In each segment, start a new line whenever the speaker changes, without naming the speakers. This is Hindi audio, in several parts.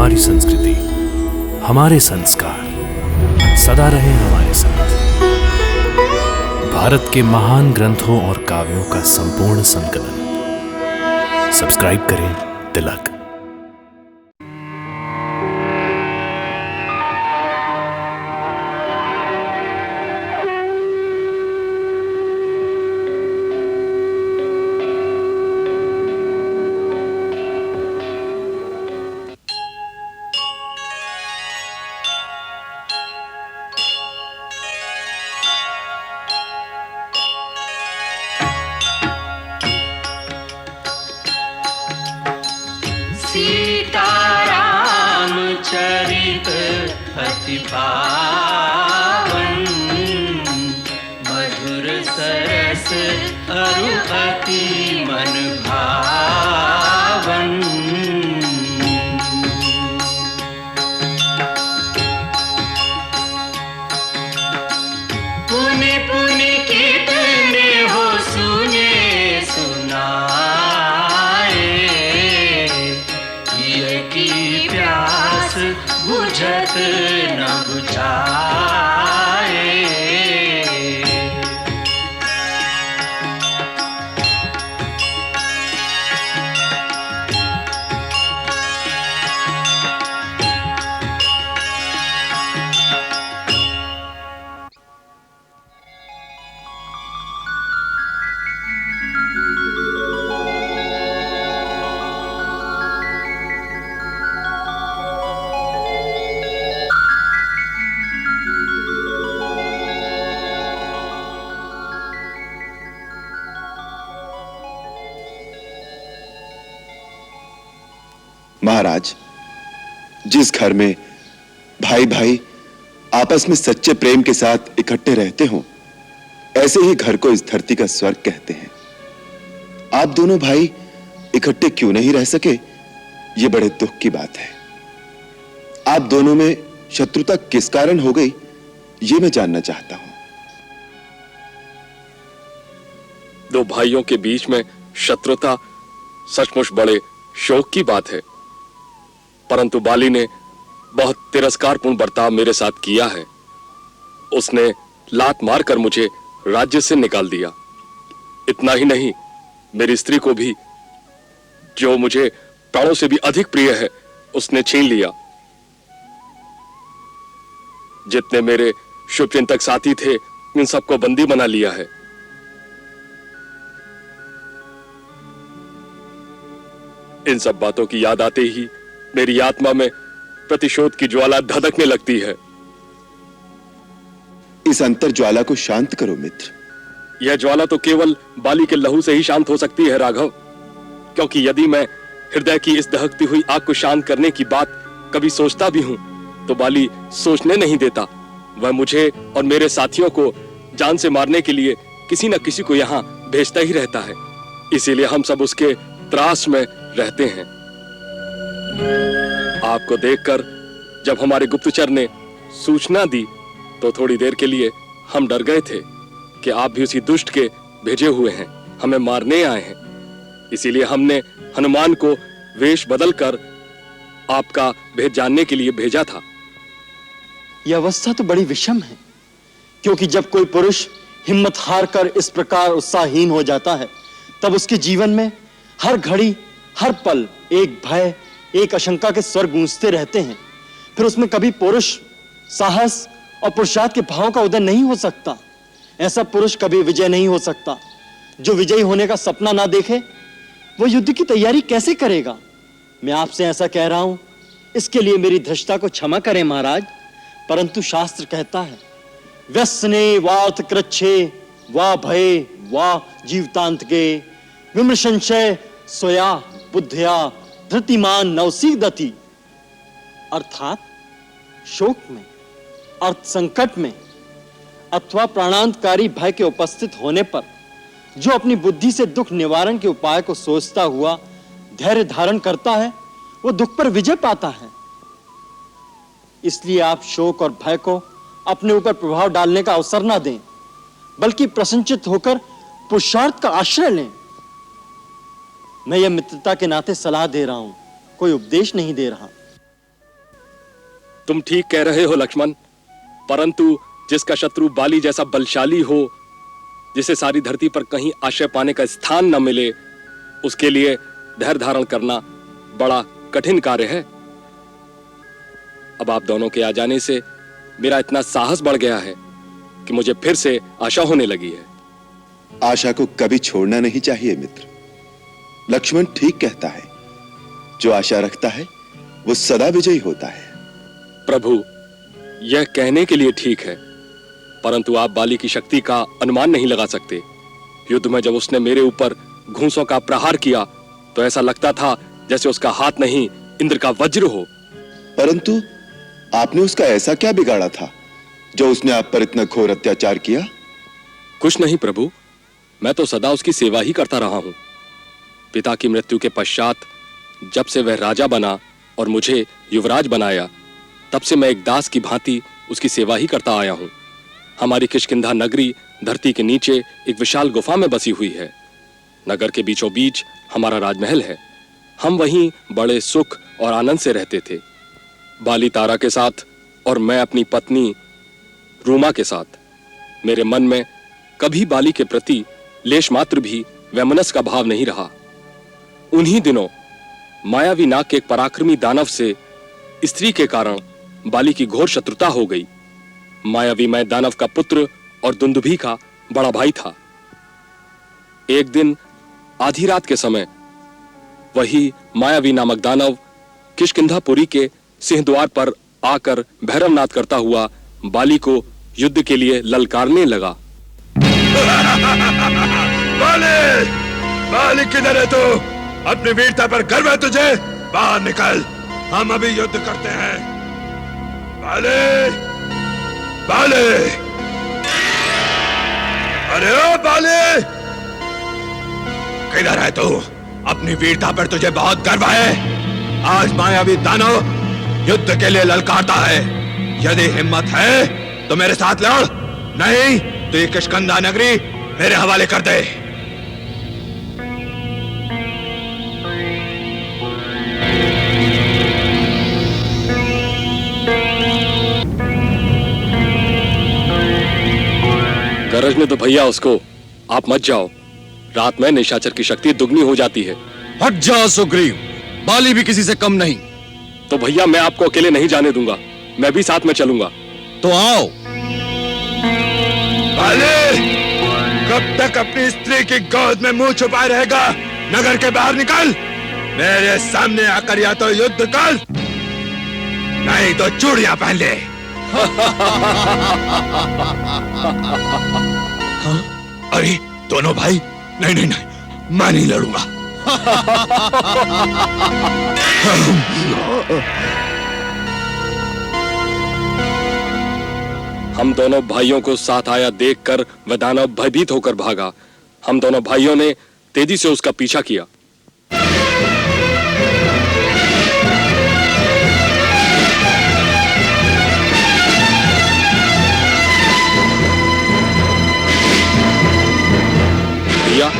हमारी संस्कृति, हमारे संस्कार सदा रहे हमारे साथ। भारत के महान ग्रंथों और काव्यों का संपूर्ण संकलन। सब्सक्राइब करें तिलक।
सीताराम चरित अति पावन, मधुर सरस अरु अति मन भावन। पुनि पुनि कीर्तने हो सुने सुनाए, की प्यास बुझत न बुझाए।
महाराज, जिस घर में भाई भाई आपस में सच्चे प्रेम के साथ इकट्ठे रहते हों, ऐसे ही घर को इस धरती का स्वर्ग कहते हैं। आप दोनों भाई इकट्ठे क्यों नहीं रह सके, ये बड़े दुख की बात है। आप दोनों में शत्रुता किस कारण हो गई, ये मैं जानना चाहता हूं।
दो भाइयों के बीच में शत्रुता सचमुच बड़े शोक की बात है, परंतु बाली ने बहुत तिरस्कारपूर्ण बर्ताव मेरे साथ किया है। उसने लात मारकर मुझे राज्य से निकाल दिया। इतना ही नहीं, मेरी स्त्री को भी, जो मुझे प्राणों से भी अधिक प्रिय है, उसने छीन लिया। जितने मेरे शुभचिंतक साथी थे, इन सबको बंदी बना लिया है। इन सब बातों की याद आते ही मेरी आत्मा में प्रतिशोध की ज्वाला धधकने लगती है।
इस अंतर ज्वाला को शांत करो मित्र।
यह ज्वाला तो केवल बाली के लहू से ही शांत हो सकती है राघव, क्योंकि यदि मैं हृदय की इस दहकती हुई आग को शांत करने की बात कभी सोचता भी हूं, तो बाली सोचने नहीं देता। वह मुझे और मेरे साथियों को जान से मारने के लिए किसी न किसी को यहां भेजता ही रहता है। इसीलिए हम सब उसके त्रास में रहते हैं। आपको देखकर जब हमारे गुप्तचर ने सूचना दी, तो थोड़ी देर के लिए हम डर गए थे कि आप भी उसी दुष्ट के भेजे हुए हैं, हमें मारने आए हैं। इसीलिए हमने हनुमान को वेश बदलकर आपका भेद जानने के लिए भेजा था।
यह अवस्था तो बड़ी विषम है, क्योंकि जब कोई पुरुष हिम्मत हारकर इस प्रकार उत्साहहीन हो जाता है, तब उसके जीवन में हर घड़ी हर पल एक भय, एक आशंका के स्वर गूंजते रहते हैं। फिर उसमें कभी पुरुष साहस और पुरुषार्थ के भावों का उदय नहीं हो सकता। ऐसा पुरुष कभी विजय नहीं हो सकता। जो विजयी होने का सपना ना देखे, वो युद्ध की तैयारी कैसे करेगा? मैं आपसे ऐसा कह रहा हूं, इसके लिए मेरी धृष्टता को क्षमा करें महाराज, परंतु शास्त्र कहता है, व्यसने वात कृच्छे वा भय वा जीवतांतके विमृशंशय सोया बुद्धया धृतिमान नवसीदति। अर्थात शोक में, अर्थ संकट में अथवा प्राणांतकारी भय के उपस्थित होने पर जो अपनी बुद्धि से दुख निवारण के उपाय को सोचता हुआ धैर्य धारण करता है, वो दुख पर विजय पाता है। इसलिए आप शोक और भय को अपने ऊपर प्रभाव डालने का अवसर ना दें, बल्कि प्रसन्नचित्त होकर पुरुषार्थ का आश्रय लें। मैं यह मित्रता के नाते सलाह दे रहा हूं, कोई उपदेश नहीं दे रहा।
तुम ठीक कह रहे हो लक्ष्मण, परंतु जिसका शत्रु बाली जैसा बलशाली हो, जिसे सारी धरती पर कहीं आश्रय पाने का स्थान न मिले, उसके लिए धैर्य धारण करना बड़ा कठिन कार्य है। अब आप दोनों के आ जाने से मेरा इतना साहस बढ़ गया है कि मुझे फिर से आशा होने लगी है।
आशा को कभी छोड़ना नहीं चाहिए मित्र। लक्ष्मण ठीक कहता है, जो आशा रखता है वो सदा विजयी होता है।
प्रभु, यह कहने के लिए ठीक है, परंतु आप बाली की शक्ति का अनुमान नहीं लगा सकते। युद्ध में जब उसने मेरे ऊपर घूंसों का प्रहार किया तो ऐसा लगता था जैसे उसका हाथ नहीं इंद्र का वज्र हो।
परंतु आपने उसका ऐसा क्या बिगाड़ा था जो उसने आप पर इतना घोर अत्याचार किया?
कुछ नहीं प्रभु, मैं तो सदा उसकी सेवा ही करता रहा हूं। पिता की मृत्यु के पश्चात जब से वह राजा बना और मुझे युवराज बनाया, तब से मैं एक दास की भांति उसकी सेवा ही करता आया हूं। हमारी किष्किंधा नगरी धरती के नीचे एक विशाल गुफा में बसी हुई है। नगर के बीचों बीच हमारा राजमहल है। हम वहीं बड़े सुख और आनंद से रहते थे, बाली तारा के साथ और मैं अपनी पत्नी रूमा के साथ। मेरे मन में कभी बाली के प्रति लेश मात्र भी वैमनस्य का भाव नहीं रहा। उन्हीं दिनों मायावी नाग के एक पराक्रमी दानव से स्त्री के कारण बाली की घोर शत्रुता हो गई। मायावी मैं दानव का पुत्र और दुंदुभी का बड़ा भाई था। एक दिन आधी रात के समय वही मायावी नामक दानव किष्किंधापुरी के सिंहद्वार पर आकर भैरवनाद करता हुआ बाली को युद्ध के लिए ललकारने लगा।
बाली, बाली किधर है तू? अपनी वीरता पर गर्व है तुझे? बाहर निकल, हम अभी युद्ध करते हैं। बाली, बाली, अरे ओ बाली, किधर है तू? अपनी वीरता पर तुझे बहुत गर्व है। आज मायावी दानव युद्ध के लिए ललकारता है। यदि हिम्मत है तो मेरे साथ लड़, नहीं तो ये किष्किंधा नगरी मेरे हवाले कर दे।
गरजने तो भैया उसको, आप मत जाओ। रात में निशाचर की शक्ति दुगनी हो जाती है।
हट जा सुग्रीव, बाली भी किसी से कम नहीं।
तो भैया मैं आपको अकेले नहीं जाने दूंगा, मैं भी साथ में चलूंगा।
तो आओ।
बाली, कब तक अपनी स्त्री की गोद में मुंह छुपाए रहेगा? नगर के बाहर निकल, मेरे सामने आकर या तो युद्ध कर, नहीं तो चूड़ियां पहन ले। अरे दोनों भाई, नहीं नहीं नहीं, मैं नहीं लड़ूंगा।
हम दोनों भाइयों को साथ आया देखकर वह दानव भयभीत होकर भागा। हम दोनों भाइयों ने तेजी से उसका पीछा किया। भैया,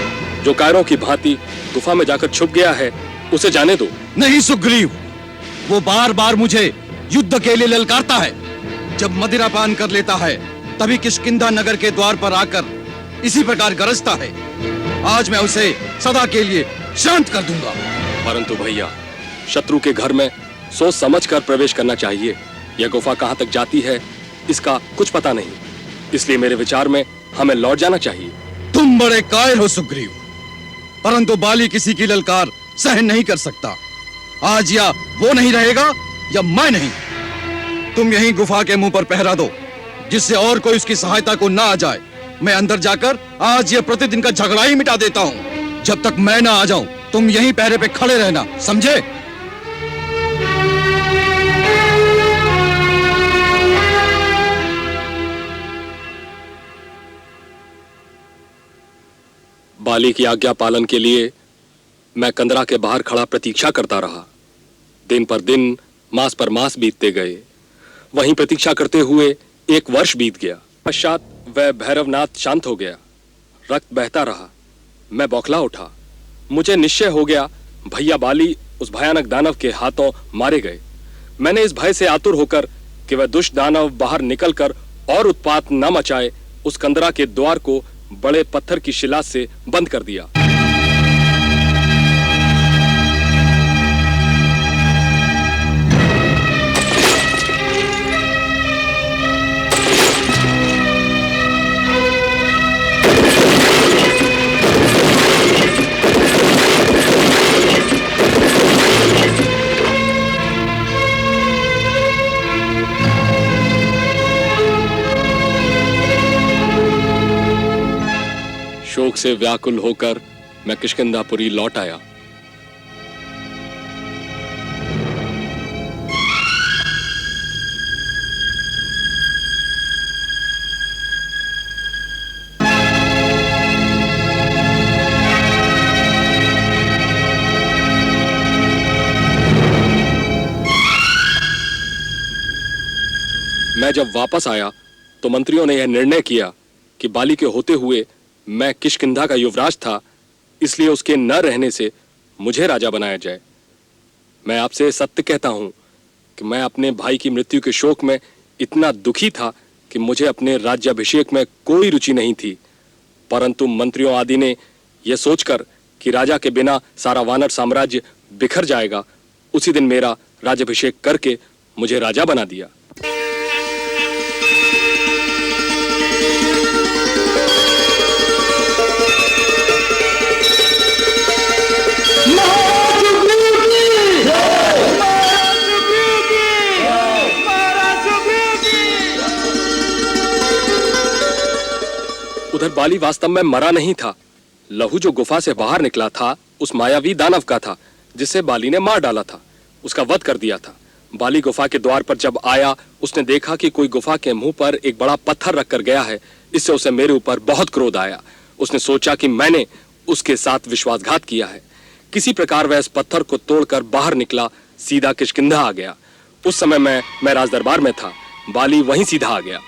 जो कायरों की भांति गुफा में जाकर छुप गया है, उसे जाने दो।
नहीं सुग्रीव, वो बार बार मुझे युद्ध के लिए ललकारता है। जब मदिरा पान कर लेता है तभी किष्किंधा नगर के द्वार पर आकर इसी प्रकार गरजता है। आज मैं उसे सदा के लिए शांत कर दूंगा।
परंतु भैया, शत्रु के घर में सोच समझ कर प्रवेश करना चाहिए। यह गुफा कहां तक जाती है इसका कुछ पता नहीं, इसलिए मेरे विचार में हमें लौट जाना चाहिए।
तुम बड़े कायर हो सुग्रीव, परंतु बाली किसी की ललकार सहन नहीं कर सकता। आज या वो नहीं रहेगा या मैं नहीं। तुम यहीं गुफा के मुंह पर पहरा दो, जिससे और कोई उसकी सहायता को ना आ जाए। मैं अंदर जाकर आज ये प्रतिदिन का झगड़ा ही मिटा देता हूं। जब तक मैं ना आ जाऊं तुम यहीं पहरे पे खड़े रहना, समझे?
बाली की आज्ञा पालन के लिए मैं कंदरा के बाहर खड़ा प्रतीक्षा करता रहा। दिन पर दिन, मास पर मास बीतते गए। वहीं प्रतीक्षा करते हुए 1 वर्ष बीत गया। पश्चात वह भैरवनाथ शांत हो गया। रक्त बहता रहा। मैं बौखला उठा। मुझे निश्चय हो गया भैया बाली उस भयानक दानव के हाथों मारे गए। मैंने इस भय से आतुर होकर कि वह दुष्ट दानव बाहर निकलकर और उत्पात न मचाए, उस कंदरा के द्वार को बड़े पत्थर की शिला से बंद कर दिया। शोक से व्याकुल होकर मैं किष्किंधापुरी लौट आया। मैं जब वापस आया तो मंत्रियों ने यह निर्णय किया कि बाली के होते हुए मैं किष्किंधा का युवराज था, इसलिए उसके न रहने से मुझे राजा बनाया जाए। मैं आपसे सत्य कहता हूं कि मैं अपने भाई की मृत्यु के शोक में इतना दुखी था कि मुझे अपने राज्याभिषेक में कोई रुचि नहीं थी, परंतु मंत्रियों आदि ने यह सोचकर कि राजा के बिना सारा वानर साम्राज्य बिखर जाएगा, उसी दिन मेरा राज्याभिषेक करके मुझे राजा बना दिया। उधर बाली वास्तव में मरा नहीं था। लहू जो गुफा से बाहर निकला था उस मायावी दानव का था जिसे बाली ने मार डाला था, उसका वध कर दिया था। बाली गुफा के द्वार पर जब आया, उसने देखा कि कोई गुफा के मुंह पर एक बड़ा पत्थर रखकर गया है। इससे उसे मेरे ऊपर बहुत क्रोध आया। उसने सोचा कि मैंने उसके साथ विश्वासघात किया है। किसी प्रकार वह इस पत्थर को तोड़कर बाहर निकला, सीधा किष्किंधा आ गया। उस समय मैं राज दरबार में था, बाली वहीं सीधा आ गया।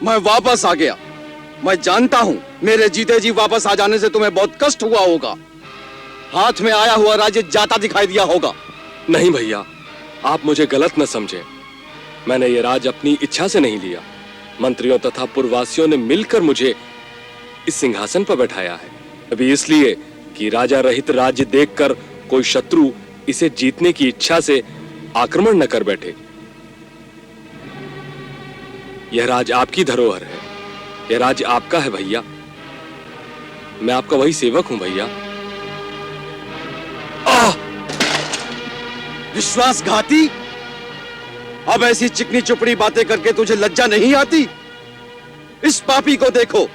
मैं वापस आ गया। मैं जानता हूं मेरे जीते जी वापस आ जाने से तुम्हें बहुत कष्ट हुआ होगा। हाथ में आया हुआ राज्य जाता दिखाई दिया होगा।
नहीं भैया, आप मुझे गलत न समझे। मैंने ये राज अपनी इच्छा से नहीं लिया। मंत्रियों तथा पूर्ववासियों ने मिलकर मुझे इस सिंहासन पर बैठाया है, अभी इसलिए कि राजा रहित राज्य देखकर कोई शत्रु इसे जीतने की इच्छा से आक्रमण न कर बैठे। यह राज आपकी धरोहर है, यह राज आपका है भैया। मैं आपका वही सेवक हूं भैया।
विश्वासघाती, अब ऐसी चिकनी चुपड़ी बातें करके तुझे लज्जा नहीं आती? इस पापी को देखो,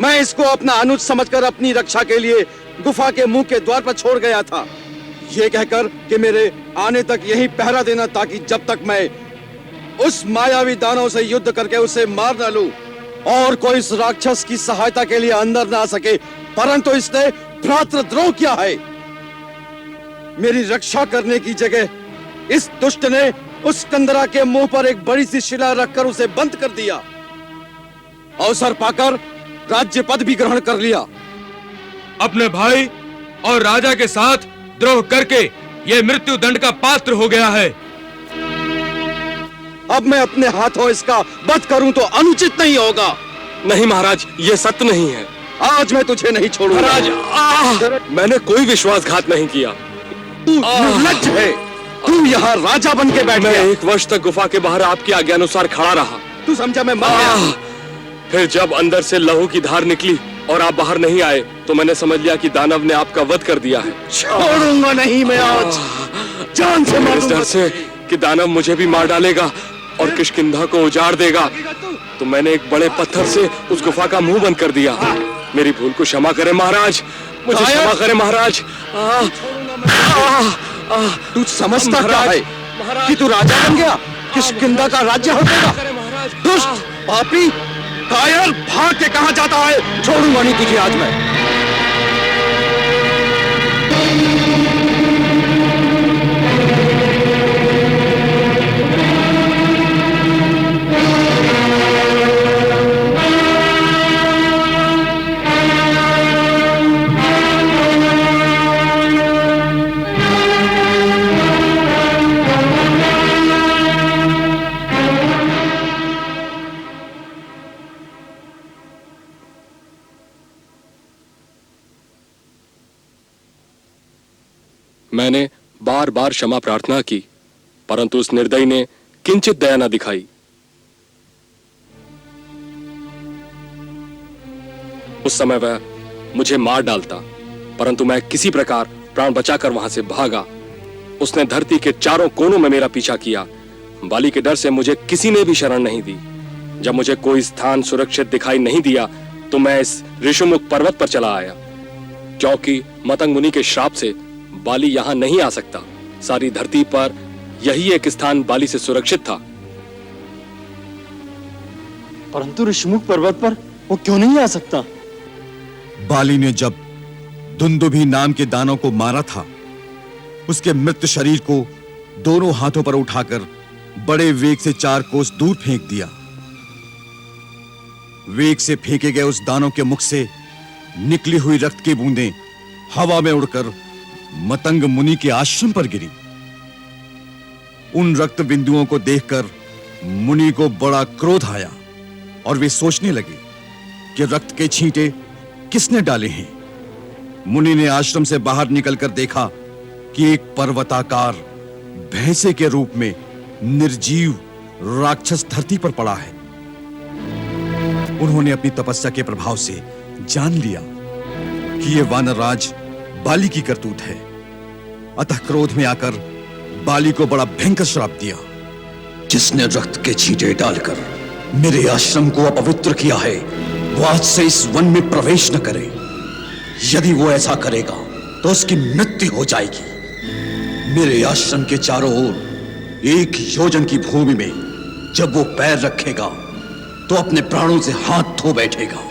मैं इसको अपना अनुज समझकर अपनी रक्षा के लिए गुफा के मुंह के द्वार पर छोड़ गया था, यह कहकर कि मेरे आने तक यही पहरा देना ताकि जब तक मैं उस मायावी दानव से युद्ध करके उसे मार न लूं और कोई इस राक्षस की सहायता के लिए अंदर ना आ सके। परंतु इसने भ्रातृद्रोह किया है। मेरी रक्षा करने की जगह इस दुष्ट ने उस कंदरा के मुंह पर एक बड़ी सी शिला रखकर उसे बंद कर दिया। अवसर पाकर राज्य पद भी ग्रहण कर लिया।
अपने भाई और राजा के साथ द्रोह करके ये मृत्यु दंड का पात्र हो गया है।
अब मैं अपने हाथों इसका वध करूं तो अनुचित नहीं होगा।
नहीं महाराज, ये सत्य नहीं है।
आज मैं तुझे नहीं छोड़ूंगा।
महाराज, मैंने कोई विश्वासघात नहीं किया।
तू निर्लज्ज है। तू यहाँ राजा बन के बैठ गया।
मैं 1 वर्ष तक गुफा के बाहर आपकी आज्ञा अनुसार खड़ा रहा।
तू समझा मैं मर गया।
फिर जब अंदर से लहू की धार निकली और आप बाहर नहीं आए तो मैंने समझ लिया कि दानव ने आपका वध कर दिया है।
छोड़ूंगा नहीं मैं आज, जान से मारूंगा।
इस डर से कि दानव मुझे भी मार डालेगा और किष्किंधा को उजाड़ देगा, तो मैंने एक बड़े पत्थर से उस गुफा का मुंह बंद कर दिया। मेरी भूल को क्षमा करें महाराज, मुझे क्षमा करें महाराज।
तू समझता क्या है कि तू राजा बन गया? किष्किंधा का राज्य हो गया? दुष्ट, पापी, कायर, भाग के कहां जाता है? छोड़ूंगा नहीं तुझे आज मैं।
मैंने बार बार क्षमा प्रार्थना की, परंतु उस निर्दयी ने किंचित दया न दिखाई। उस समय वह मुझे मार डालता, परंतु मैं किसी प्रकार प्राण बचाकर वहां से भागा। उसने धरती के चारों कोनों में मेरा पीछा किया। बाली के डर से मुझे किसी ने भी शरण नहीं दी। जब मुझे कोई स्थान सुरक्षित दिखाई नहीं दिया तो मैं इस ऋषिमुख पर्वत पर चला आया, क्योंकि मतंग मुनि के श्राप से बाली यहां नहीं आ सकता। सारी धरती पर यही एक स्थान बाली से सुरक्षित था।
परंतु ऋषिमुख पर्वत पर वो क्यों नहीं आ सकता?
बाली ने जब दुंदुभी नाम के दानव को मारा था, उसके मृत शरीर को दोनों हाथों पर उठाकर बड़े वेग से 4 कोस दूर फेंक दिया। वेग से फेंके गए उस दानव के मुख से निकली हुई रक्त की बूंदें हवा में उड़कर मतंग मुनि के आश्रम पर गिरी। उन रक्त बिंदुओं को देखकर मुनि को बड़ा क्रोध आया और वे सोचने लगे कि रक्त के छींटे किसने डाले हैं। मुनि ने आश्रम से बाहर निकलकर देखा कि एक पर्वताकार भैंसे के रूप में निर्जीव राक्षस धरती पर पड़ा है। उन्होंने अपनी तपस्या के प्रभाव से जान लिया कि यह वानरराज बाली की करतूत है। अतः क्रोध में आकर बाली को बड़ा भयंकर श्राप दिया। जिसने रक्त के छींटे डालकर मेरे आश्रम को अपवित्र किया है, वो आज से इस वन में प्रवेश न करे। यदि वो ऐसा करेगा तो उसकी मृत्यु हो जाएगी। मेरे आश्रम के चारों ओर 1 योजन की भूमि में जब वो पैर रखेगा तो अपने प्राणों से हाथ धो बैठेगा।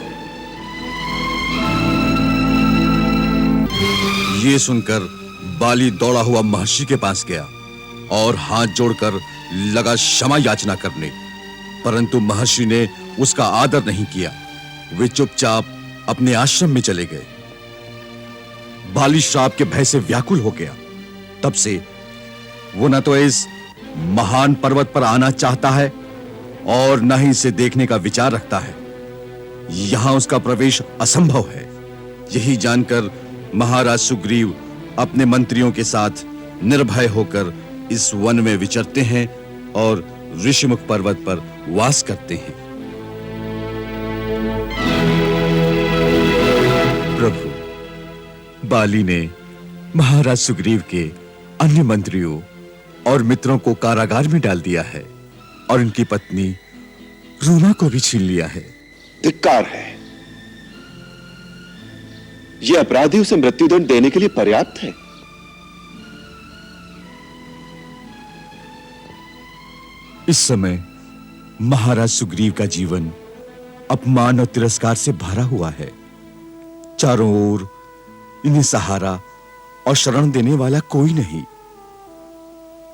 ये सुनकर बाली दौड़ा हुआ महर्षि के पास गया और हाथ जोड़कर लगा क्षमा याचना करने, परंतु महर्षि ने उसका आदर नहीं किया। वे चुपचाप अपने आश्रम में चले गए। बाली श्राप के भय से व्याकुल हो गया। तब से वो न तो इस महान पर्वत पर आना चाहता है और न ही इसे देखने का विचार रखता है। यहां उसका प्रवेश असंभव है। यही जानकर महाराज सुग्रीव अपने मंत्रियों के साथ निर्भय होकर इस वन में विचरते हैं और ऋषिमुख पर्वत पर वास करते हैं। प्रभु, बाली ने महाराज सुग्रीव के अन्य मंत्रियों और मित्रों को कारागार में डाल दिया है और उनकी पत्नी रूमा को भी छीन लिया है।
धिक्कार है। यह अपराधी उसे मृत्युदंड देने के लिए पर्याप्त है।
इस समय महाराज सुग्रीव का जीवन अपमान और तिरस्कार से भरा हुआ है। चारों ओर इन्हें सहारा और शरण देने वाला कोई नहीं।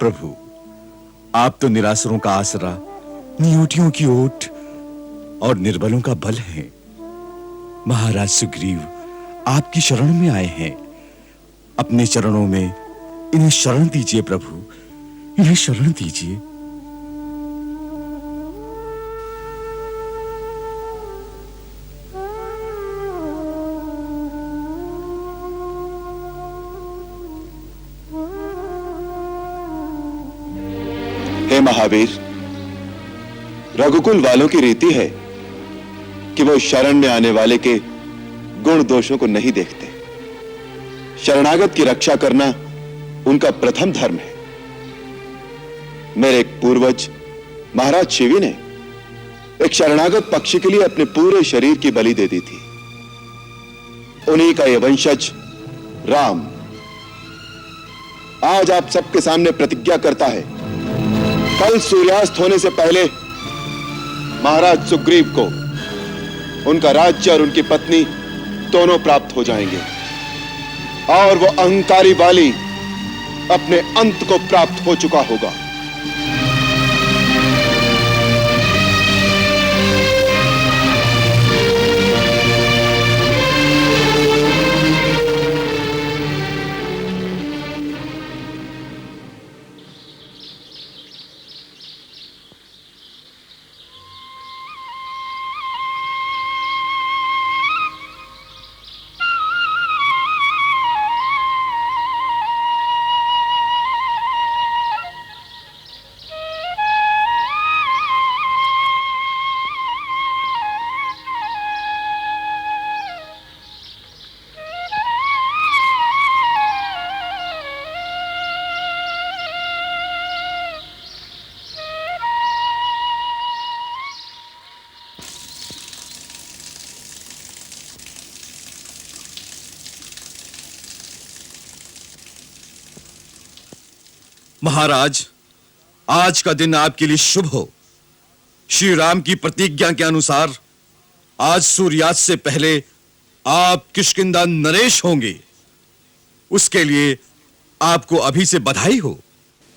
प्रभु, आप तो निराश्रों का आसरा, नियोटियों की ओट और निर्बलों का बल हैं। महाराज सुग्रीव आपकी शरण में आए हैं। अपने चरणों में इन्हें शरण दीजिए प्रभु, इन्हें शरण दीजिए।
हे महावीर, रघुकुल वालों की रीति है कि वो शरण में आने वाले के गुण दोषों को नहीं देखते। शरणागत की रक्षा करना उनका प्रथम धर्म है। मेरे एक पूर्वज महाराज शिवी ने एक शरणागत पक्षी के लिए अपने पूरे शरीर की बलि दे दी थी। उन्हीं का ये वंशज राम आज आप सबके सामने प्रतिज्ञा करता है, कल सूर्यास्त होने से पहले महाराज सुग्रीव को उनका राज्य और उनकी पत्नी दोनों प्राप्त हो जाएंगे और वो अहंकारी बाली अपने अंत को प्राप्त हो चुका होगा।
महाराज, आज का दिन आपके लिए शुभ हो। श्री राम की प्रतिज्ञा के अनुसार आज सूर्यास्त से पहले आप किष्किंधा नरेश होंगे। उसके लिए आपको अभी से बधाई हो।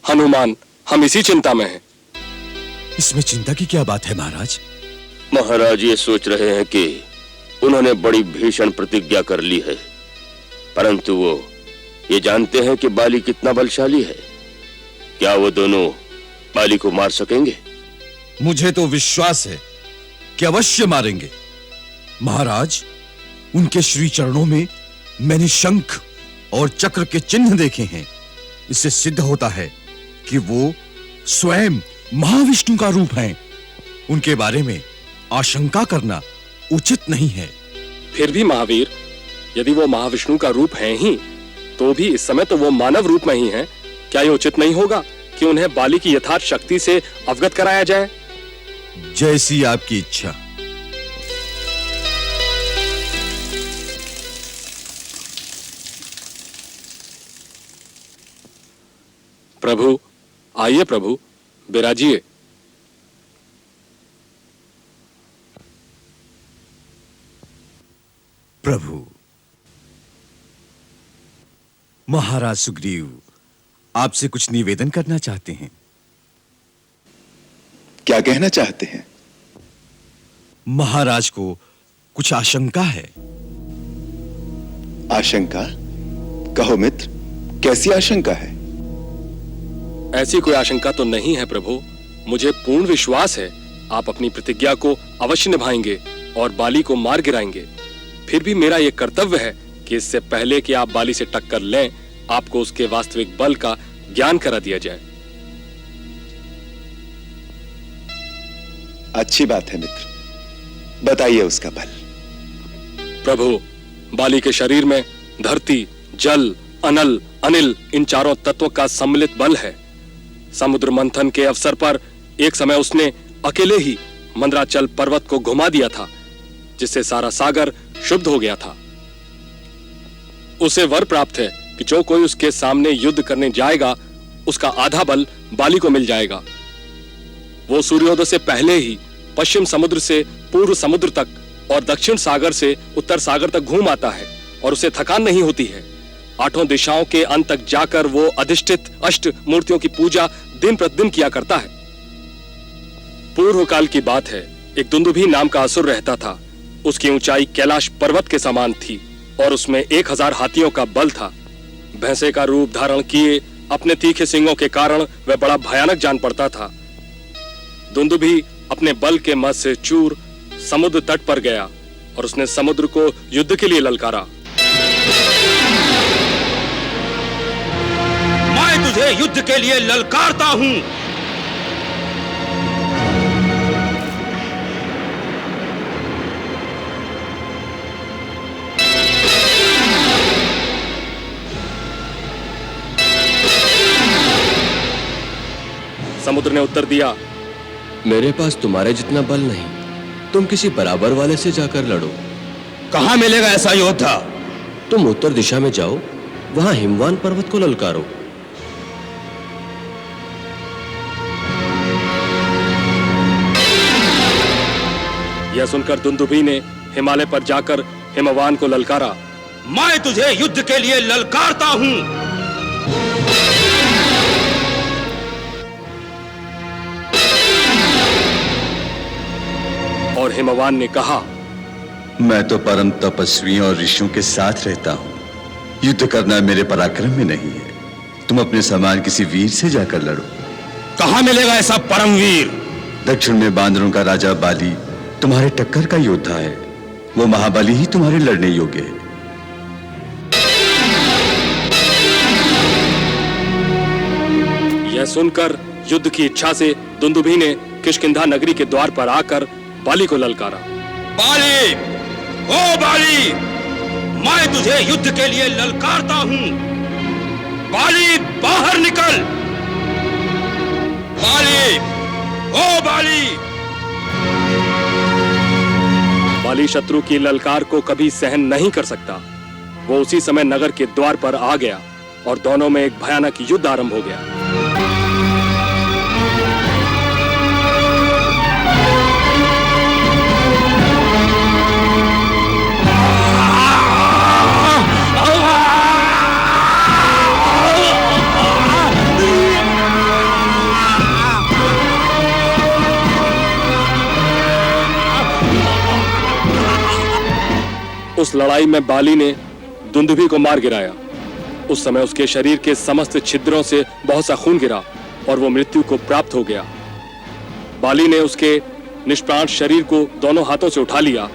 हनुमान, हम इसी चिंता में हैं।
इसमें चिंता की क्या बात है महाराज?
महाराज ये सोच रहे हैं कि उन्होंने बड़ी भीषण प्रतिज्ञा कर ली है, परंतु वो ये जानते हैं कि बाली कितना बलशाली है। क्या वो दोनों बाली को मार सकेंगे?
मुझे तो विश्वास है कि अवश्य मारेंगे। महाराज, उनके श्री चरणों में मैंने शंख और चक्र के चिन्ह देखे हैं। इससे सिद्ध होता है कि वो स्वयं महाविष्णु का रूप हैं। उनके बारे में आशंका करना उचित नहीं है।
फिर भी महावीर, यदि वो महाविष्णु का रूप हैं ही, तो भी इस समय तो वो मानव रूप में ही हैं। क्या ये उचित नहीं होगा कि उन्हें बाली की यथार्थ शक्ति से अवगत कराया जाए?
जैसी आपकी इच्छा।
प्रभु, आइए प्रभु, विराजिए।
प्रभु, महाराज सुग्रीव आपसे कुछ निवेदन करना चाहते हैं।
क्या कहना चाहते हैं?
महाराज को कुछ आशंका है।
आशंका? कहो मित्र, कैसी आशंका है?
ऐसी कोई आशंका तो नहीं है प्रभु। मुझे पूर्ण विश्वास है आप अपनी प्रतिज्ञा को अवश्य निभाएंगे और बाली को मार गिराएंगे। फिर भी मेरा यह कर्तव्य है कि इससे पहले कि आप बाली से टक्कर लें, आपको उसके वास्तविक बल का ज्ञान करा दिया जाए।
अच्छी बात है मित्र, बताइए उसका बल।
प्रभु, बाली के शरीर में धरती, जल, अनल, अनिल इन चारों तत्वों का सम्मिलित बल है। समुद्र मंथन के अवसर पर एक समय उसने अकेले ही मंदराचल पर्वत को घुमा दिया था, जिससे सारा सागर शुद्ध हो गया था। उसे वर प्राप्त है कि जो कोई उसके सामने युद्ध करने जाएगा, उसका आधा बल बाली को मिल जाएगा। वो सूर्योदय से पहले ही पश्चिम समुद्र से पूर्व समुद्र तक और दक्षिण सागर से उत्तर सागर तक घूम आता है और उसे थकान नहीं होती है। आठों दिशाओं के अंत तक जाकर वो अधिष्ठित अष्ट मूर्तियों की पूजा दिन प्रतिदिन किया करता है। पूर्व काल की बात है, एक दुंदुभी नाम का असुर रहता था। उसकी ऊंचाई कैलाश पर्वत के समान थी और उसमें 1000 हाथियों का बल था। भैंसे का रूप धारण किए अपने तीखे सिंगों के कारण वह बड़ा भयानक जान पड़ता था। दुंदुभी अपने बल के मद से चूर समुद्र तट पर गया और उसने समुद्र को युद्ध के लिए ललकारा।
मैं तुझे युद्ध के लिए ललकारता हूं।
समुद्र ने उत्तर दिया,
मेरे पास तुम्हारे जितना बल नहीं, तुम किसी बराबर वाले से जाकर लड़ो।
कहां मिलेगा ऐसा योद्धा
तुम उत्तर दिशा में जाओ, वहां हिमवान पर्वत को ललकारो।
यह सुनकर दुंदुभी ने हिमालय पर जाकर हिमवान को ललकारा।
मैं तुझे युद्ध के लिए ललकारता हूं।
और हिमवान ने कहा,
मैं तो परम तपस्वियों और ऋषियों के साथ रहता हूं। युद्ध करना मेरे पराक्रम में नहीं है। तुम अपने समान किसी वीर से जाकर लड़ो।
कहां मिलेगा ऐसा परमवीर?
दक्षिण में बांदरों का राजा बाली तुम्हारे टक्कर का योद्धा है। वो महाबली ही तुम्हारे लड़ने योग्य है।
यह सुनकर युद्ध की इच्छा से दुंदुभी ने किष्किंधा नगरी के द्वार पर आकर बाली को ललकारा।
बाली, ओ बाली, मैं तुझे युद्ध के लिए ललकारता हूं। बाली, बाहर निकल। बाली, ओ बाली।
बाली शत्रु की ललकार को कभी सहन नहीं कर सकता। वो उसी समय नगर के द्वार पर आ गया और दोनों में एक भयानक युद्ध आरंभ हो गया। उस लड़ाई में बाली ने दुंदुभी को मार गिराया। उस समय उसके शरीर के समस्त छिद्रों से बहुत सा खून गिरा और वो मृत्यु को प्राप्त हो गया। बाली ने उसके निष्प्राण शरीर को दोनों हाथों से उठा लिया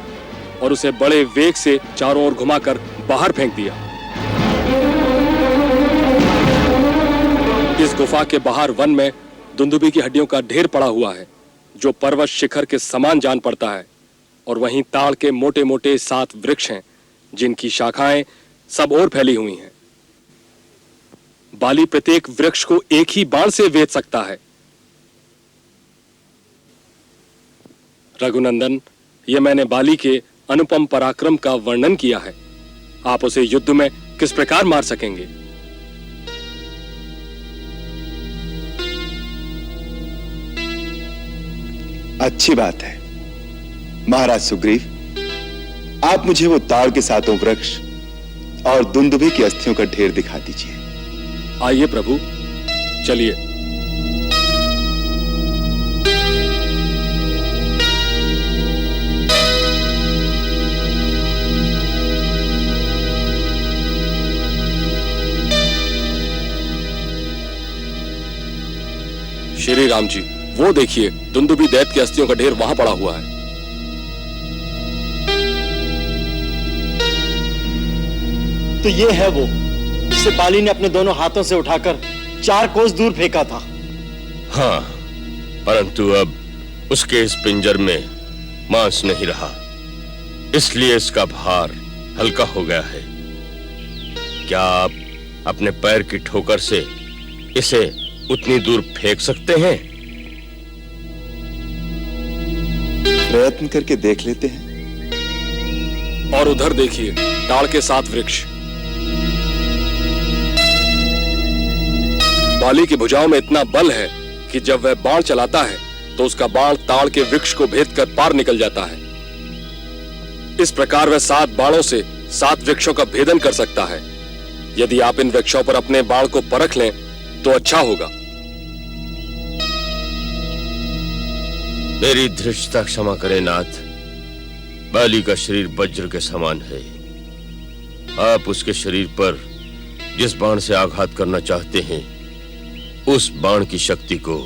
और उसे बड़े वेग से चारों ओर घुमाकर बाहर फेंक दिया। इस गुफा के बाहर वन में दुंदुभी की हड्डियों का ढेर पड़ा हुआ है, जो पर्वत शिखर के समान जान पड़ता है। और वहीं ताड़ के मोटे मोटे 7 वृक्ष हैं, जिनकी शाखाएं सब ओर फैली हुई हैं। बाली प्रत्येक वृक्ष को एक ही बाण से वेध सकता है। रघुनंदन, यह मैंने बाली के अनुपम पराक्रम का वर्णन किया है। आप उसे युद्ध में किस प्रकार मार सकेंगे?
अच्छी बात है महाराज सुग्रीव, आप मुझे वो ताड़ के 7 वृक्ष और दुंदुभी की अस्थियों का ढेर दिखा दीजिए।
आइए प्रभु, चलिए। श्री राम जी, वो देखिए, दुंदुभी दैत्य की अस्थियों का ढेर वहां पड़ा हुआ है।
तो ये है वो जिसे बाली ने अपने दोनों हाथों से उठाकर 4 कोस दूर फेंका था।
हाँ, परंतु अब उसके इस पिंजर में मांस नहीं रहा, इसलिए इसका भार हल्का हो गया है। क्या आप अपने पैर की ठोकर से इसे उतनी दूर फेंक सकते हैं?
प्रयत्न करके देख लेते हैं।
और उधर देखिए, ताड़ के 7 वृक्ष। बाली की भुजाओं में इतना बल है कि जब वह बाण चलाता है तो उसका बाण ताड़ के वृक्ष को भेद कर पार निकल जाता है। इस प्रकार वह 7 बाणों से 7 वृक्षों का भेदन कर सकता है। यदि आप इन वृक्षों पर अपने बाण को परख लें तो अच्छा होगा।
मेरी धृष्टता क्षमा करें नाथ। बाली का शरीर वज्र के समान है। आप उसके शरीर पर जिस बाण से आघात करना चाहते हैं, उस बाण की शक्ति को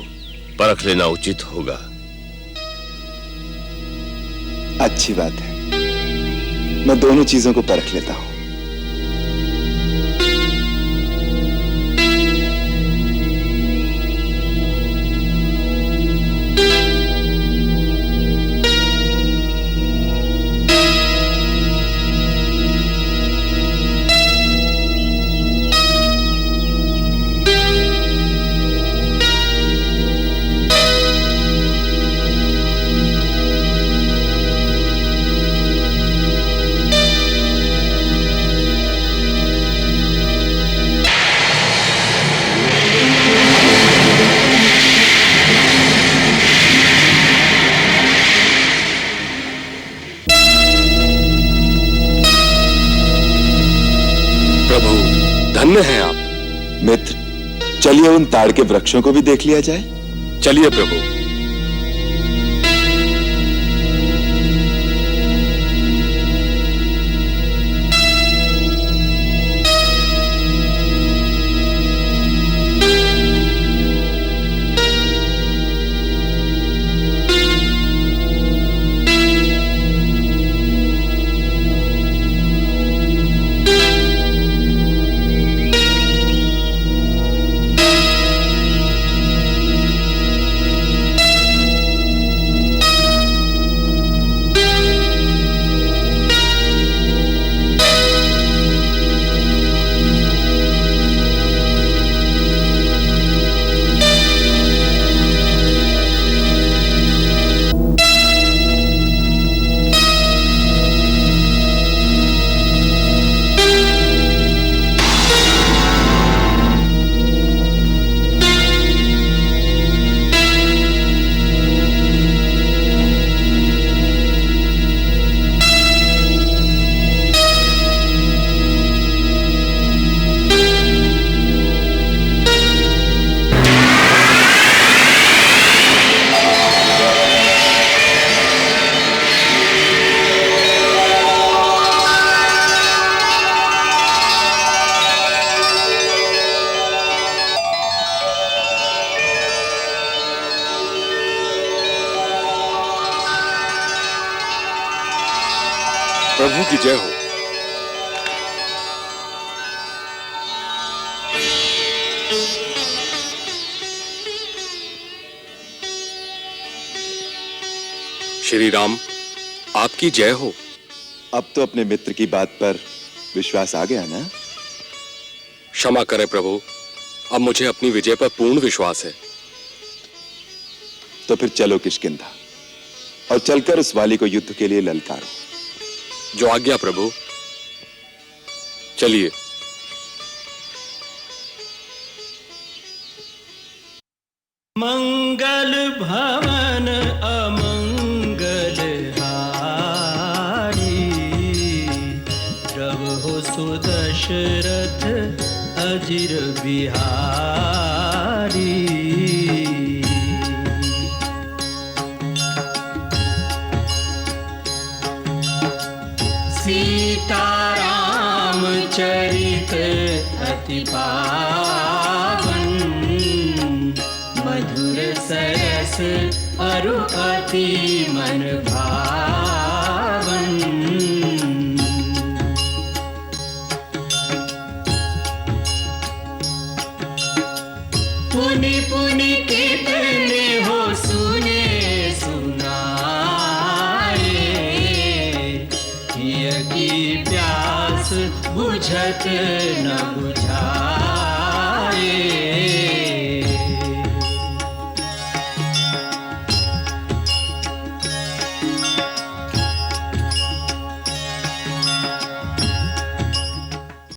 परख लेना उचित होगा।
अच्छी बात है, मैं दोनों चीजों को परख लेता हूं।
धन्य हैं आप।
मित्र, चलिए उन ताड़ के वृक्षों को भी देख लिया जाए।
चलिए प्रभु। प्रभु की जय हो। श्री राम, आपकी जय हो।
अब तो अपने मित्र की बात पर विश्वास आ गया ना?
क्षमा करें प्रभु, अब मुझे अपनी विजय पर पूर्ण विश्वास है।
तो फिर चलो किष्किंधा और चलकर उस वाली को युद्ध के लिए ललकारो।
जो आज्ञा प्रभु। चलिए।
मंगल भवन अमंगल हारी, प्रभु सुदशरथ अजिर बिहारी। सीताराम चरित अति पावन, मधुर सरस अरु अति मन भावन। पुनि पुनि कितने हो सुने सुनाए, की प्यास बुझत न बुझाए।